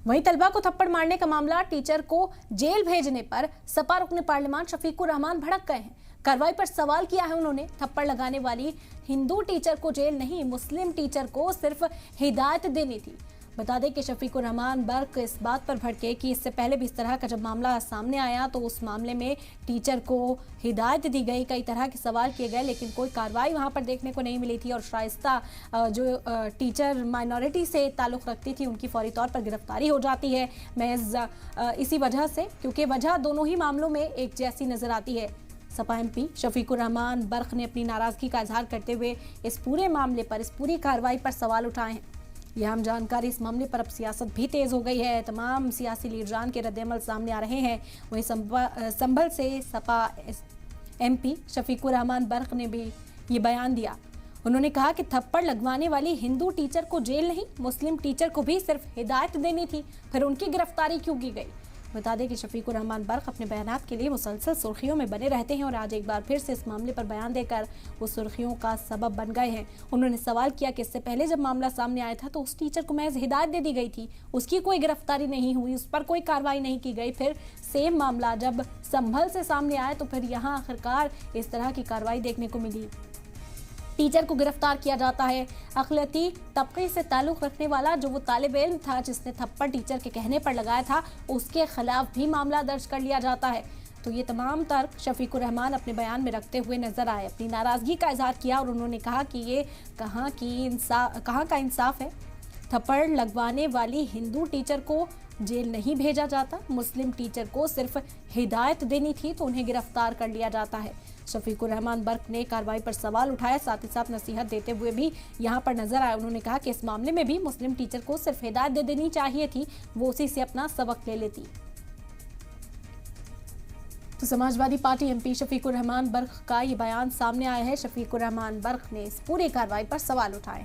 वहीं तलबा को थप्पड़ मारने का मामला, टीचर को जेल भेजने पर सपा रुकने पार्लियामान शफीकुर रहमान भड़क गए हैं। कार्रवाई पर सवाल किया है उन्होंने। थप्पड़ लगाने वाली हिंदू टीचर को जेल नहीं, मुस्लिम टीचर को सिर्फ हिदायत देनी थी। बता दें कि शफीकुर रहमान बर्क इस बात पर भड़के कि इससे पहले भी इस तरह का जब मामला सामने आया तो उस मामले में टीचर को हिदायत दी गई, कई तरह के सवाल किए गए, लेकिन कोई कार्रवाई वहां पर देखने को नहीं मिली थी। और शाइस्ता जो टीचर माइनॉरिटी से ताल्लुक़ रखती थी, उनकी फौरी तौर पर गिरफ्तारी हो जाती है महज इसी वजह से, क्योंकि वजह दोनों ही मामलों में एक जैसी नजर आती है। सपा एमपी शफीकुर रहमान बर्क ने अपनी नाराजगी का इजहार करते हुए इस पूरे मामले पर, इस पूरी कार्रवाई पर सवाल उठाए हैं। यह हम जानकारी, इस मामले पर अब सियासत भी तेज हो गई है। तमाम सियासी लीडरान के रद्द-ए-अमल सामने आ रहे हैं। वहीं संभल से सपा एमपी शफीकुर रहमान बर्क ने भी ये बयान दिया। उन्होंने कहा कि थप्पड़ लगवाने वाली हिंदू टीचर को जेल नहीं, मुस्लिम टीचर को भी सिर्फ हिदायत देनी थी, फिर उनकी गिरफ्तारी क्यों की गई। बता दें कि शफीकुर रहमान बर्क अपने बयानात के लिए मुसलसल सुर्खियों में बने रहते हैं और आज एक बार फिर से इस मामले पर बयान देकर वो सुर्खियों का सबब बन गए हैं। उन्होंने सवाल किया कि इससे पहले जब मामला सामने आया था तो उस टीचर को महज हिदायत दे दी गई थी, उसकी कोई गिरफ्तारी नहीं हुई, उस पर कोई कार्रवाई नहीं की गई। फिर सेम मामला जब संभल से सामने आया तो फिर यहाँ आखिरकार इस तरह की कार्रवाई देखने को मिली। टीचर को गिरफ्तार किया जाता है। अक़लियती तबके से ताल्लुक़ रखने वाला जो वो तालिब इल्म था जिसने थप्पड़ टीचर के कहने पर लगाया था, उसके खिलाफ भी मामला दर्ज कर लिया जाता है। तो ये तमाम तर्क शफीकुर रहमान अपने बयान में रखते हुए नजर आए, अपनी नाराजगी का इजहार किया और उन्होंने कहा कि ये कहाँ का इंसाफ है। थप्पड़ लगवाने वाली हिंदू टीचर को जेल नहीं भेजा जाता, मुस्लिम टीचर को सिर्फ हिदायत देनी थी तो उन्हें गिरफ्तार कर लिया जाता है। शफीकुर रहमान बर्क ने कार्रवाई पर सवाल उठाया, साथ ही साथ नसीहत देते हुए भी यहाँ पर नजर आए। उन्होंने कहा कि इस मामले में भी मुस्लिम टीचर को सिर्फ हिदायत दे देनी चाहिए थी, वो उसी से अपना सबक ले लेती। तो समाजवादी पार्टी एमपी शफीकुर रहमान बर्क का ये बयान सामने आया है। शफीकुर रहमान बर्क ने इस पूरी कार्रवाई पर सवाल उठाए।